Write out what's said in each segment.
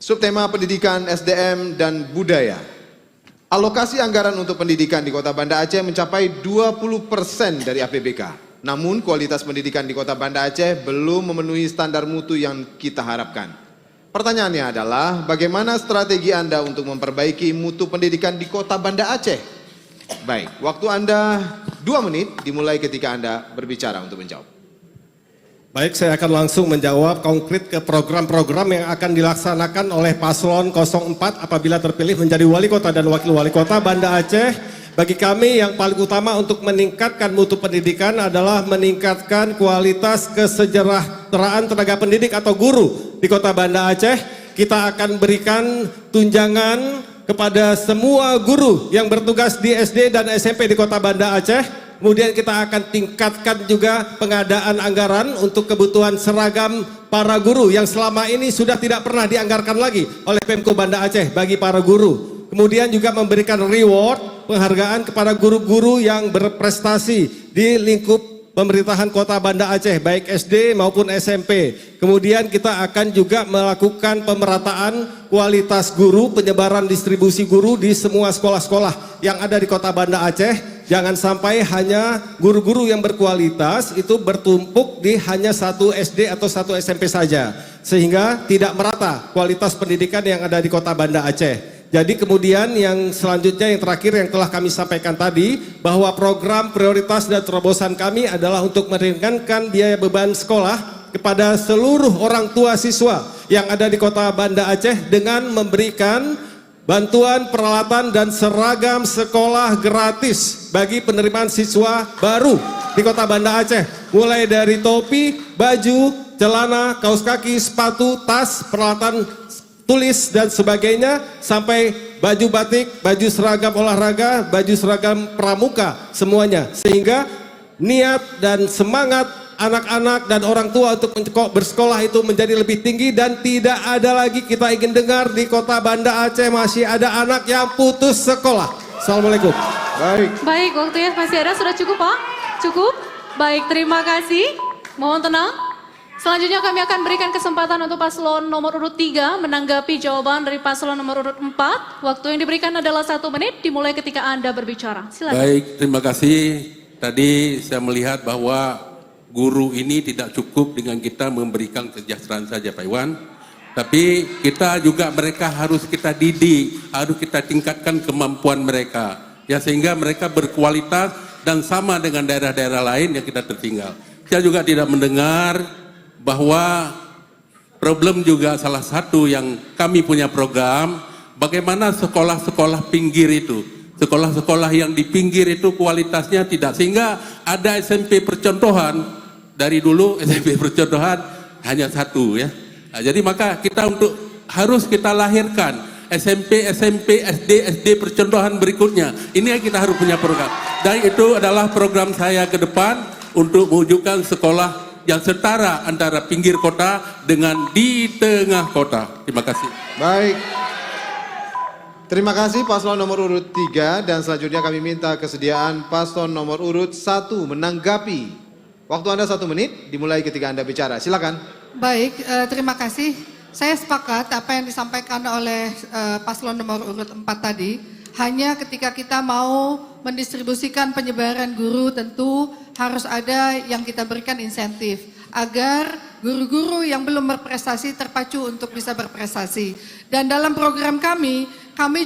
Subtema Pendidikan, SDM, dan Budaya. Alokasi anggaran untuk pendidikan di Kota Banda Aceh mencapai 20% dari APBK. Namun kualitas pendidikan di Kota Banda Aceh belum memenuhi standar mutu yang kita harapkan. Pertanyaannya adalah, bagaimana strategi Anda untuk memperbaiki mutu pendidikan di Kota Banda Aceh? Baik, waktu Anda 2 menit dimulai ketika Anda berbicara untuk menjawab. Baik, saya akan langsung menjawab konkret ke program-program yang akan dilaksanakan oleh Paslon 04 apabila terpilih menjadi wali kota dan wakil wali kota Banda Aceh. Bagi kami yang paling utama untuk meningkatkan mutu pendidikan adalah meningkatkan kualitas kesejahteraan tenaga pendidik atau guru di Kota Banda Aceh. Kita akan berikan tunjangan kepada semua guru yang bertugas di SD dan SMP di Kota Banda Aceh. Kemudian kita akan tingkatkan juga pengadaan anggaran untuk kebutuhan seragam para guru yang selama ini sudah tidak pernah dianggarkan lagi oleh Pemko Banda Aceh bagi para guru. Kemudian juga memberikan reward, penghargaan kepada guru-guru yang berprestasi di lingkup pemerintahan Kota Banda Aceh, baik SD maupun SMP. Kemudian kita akan juga melakukan pemerataan kualitas guru, penyebaran distribusi guru di semua sekolah-sekolah yang ada di Kota Banda Aceh. Jangan sampai hanya guru-guru yang berkualitas itu bertumpuk di hanya satu SD atau satu SMP saja. Sehingga tidak merata kualitas pendidikan yang ada di Kota Banda Aceh. Jadi kemudian yang selanjutnya yang terakhir yang telah kami sampaikan tadi, bahwa program prioritas dan terobosan kami adalah untuk meringankan biaya beban sekolah kepada seluruh orang tua siswa yang ada di Kota Banda Aceh dengan memberikan bantuan peralatan dan seragam sekolah gratis bagi penerimaan siswa baru di Kota Banda Aceh. Mulai dari topi, baju, celana, kaos kaki, sepatu, tas, peralatan tulis dan sebagainya, sampai baju batik, baju seragam olahraga, baju seragam pramuka, semuanya. Sehingga niat dan semangat anak-anak dan orang tua untuk bersekolah itu menjadi lebih tinggi, dan tidak ada lagi kita ingin dengar di Kota Banda Aceh masih ada anak yang putus sekolah. Assalamualaikum. Baik, waktunya masih ada, sudah cukup Pak? Cukup? Baik, terima kasih. Mohon tenang. Selanjutnya kami akan berikan kesempatan untuk paslon nomor urut 3 menanggapi jawaban dari paslon nomor urut 4. Waktu yang diberikan adalah 1 menit dimulai ketika Anda berbicara. Silakan. Baik, terima kasih. Tadi saya melihat bahwa guru ini tidak cukup dengan kita memberikan kesejahteraan saja Pak Iwan. Tapi kita juga mereka harus kita didik, harus kita tingkatkan kemampuan mereka. Ya, sehingga mereka berkualitas dan sama dengan daerah-daerah lain yang kita tertinggal. Saya juga tidak mendengar bahwa problem juga salah satu yang kami punya program, bagaimana sekolah-sekolah pinggir itu, sekolah-sekolah yang di pinggir itu kualitasnya tidak, sehingga ada SMP percontohan, dari dulu SMP percontohan hanya 1 ya. Nah, jadi maka kita harus kita lahirkan SMP, SD percontohan berikutnya. Ini yang kita harus punya program. Dan itu adalah program saya ke depan untuk mewujudkan sekolah yang setara antara pinggir kota dengan di tengah kota. Terima kasih. Baik. Terima kasih paslon nomor urut 3, dan selanjutnya kami minta kesediaan paslon nomor urut 1 menanggapi. Waktu Anda 1 menit dimulai ketika Anda bicara. Silakan. Baik, terima kasih. Saya sepakat apa yang disampaikan oleh paslon nomor urut 4 tadi. Hanya ketika kita mau mendistribusikan penyebaran guru, tentu harus ada yang kita berikan insentif agar guru-guru yang belum berprestasi terpacu untuk bisa berprestasi. Dan dalam program kami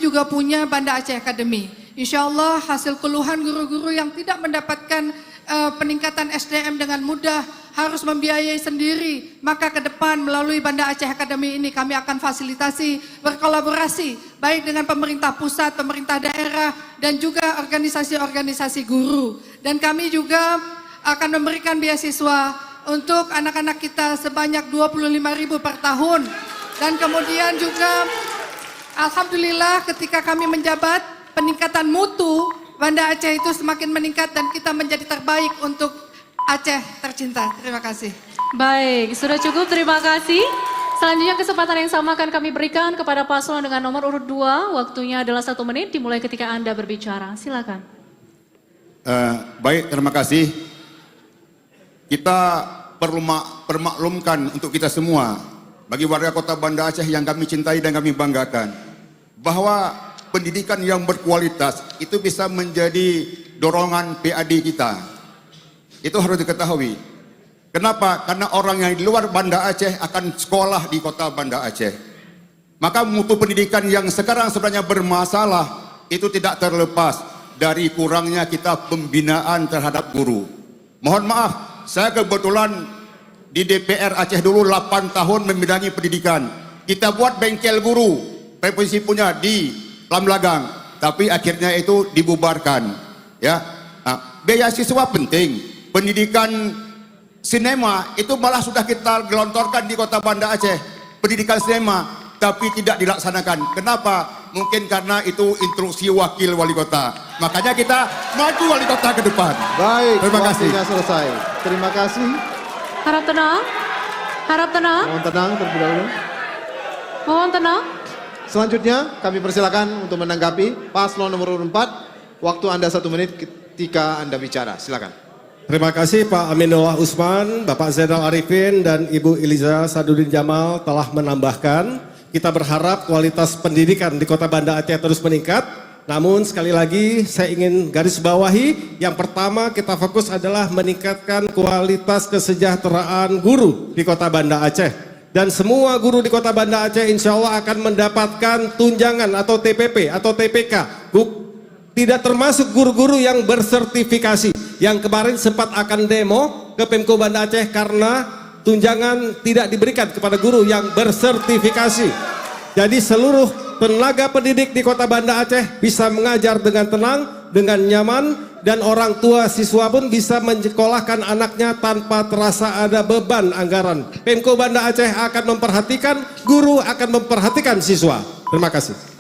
juga punya Banda Aceh Academy. Insya Allah hasil keluhan guru-guru yang tidak mendapatkan peningkatan SDM dengan mudah, harus membiayai sendiri, maka ke depan melalui Banda Aceh Academy ini kami akan fasilitasi, berkolaborasi baik dengan pemerintah pusat, pemerintah daerah, dan juga organisasi-organisasi guru. Dan kami juga akan memberikan beasiswa untuk anak-anak kita sebanyak 25.000 per tahun. Dan kemudian juga alhamdulillah ketika kami menjabat, peningkatan mutu Banda Aceh itu semakin meningkat dan kita menjadi terbaik untuk Aceh tercinta. Terima kasih. Baik, sudah cukup, terima kasih. Selanjutnya kesempatan yang sama akan kami berikan kepada paslon dengan nomor urut 2. Waktunya adalah 1 menit dimulai ketika Anda berbicara. Silakan. Baik, terima kasih. Kita perlu permaklumkan untuk kita semua bagi warga kota Banda Aceh yang kami cintai dan kami banggakan, bahwa pendidikan yang berkualitas itu bisa menjadi dorongan PAD kita. Itu harus diketahui. Kenapa? Karena orang yang di luar Banda Aceh akan sekolah di kota Banda Aceh. Maka mutu pendidikan yang sekarang sebenarnya bermasalah itu tidak terlepas dari kurangnya kita pembinaan terhadap guru. Mohon maaf, saya kebetulan di DPR Aceh dulu 8 tahun membidangi pendidikan. Kita buat bengkel guru, revisi punya di Lamlagang, tapi akhirnya itu dibubarkan. Ya, beasiswa penting. Pendidikan sinema itu malah sudah kita gelontorkan di kota Banda Aceh. Pendidikan sinema, tapi tidak dilaksanakan. Kenapa? Mungkin karena itu instruksi wakil wali kota. Makanya kita maju wali kota ke depan. Baik, Terima kasih. waktunya selesai. Terima kasih. Harap tenang. Harap tenang. Mohon tenang terlebih dahulu. Mohon tenang. Selanjutnya kami persilakan untuk menanggapi paslon nomor 4. Waktu Anda 1 menit ketika Anda bicara. Silakan. Terima kasih Pak Aminullah Usman, Bapak Zainal Arifin, dan Ibu Iliza Sadudin Jamal telah menambahkan. Kita berharap kualitas pendidikan di kota Banda Aceh terus meningkat. Namun sekali lagi saya ingin garis bawahi, yang pertama kita fokus adalah meningkatkan kualitas kesejahteraan guru di kota Banda Aceh. Dan semua guru di kota Banda Aceh insya Allah akan mendapatkan tunjangan atau TPP atau TPK. Tidak termasuk guru-guru yang bersertifikasi. Yang kemarin sempat akan demo ke Pemko Banda Aceh karena tunjangan tidak diberikan kepada guru yang bersertifikasi. Jadi seluruh tenaga pendidik di kota Banda Aceh bisa mengajar dengan tenang, dengan nyaman, dan orang tua siswa pun bisa menyekolahkan anaknya tanpa terasa ada beban anggaran. Pemko Banda Aceh akan memperhatikan, guru akan memperhatikan siswa. Terima kasih.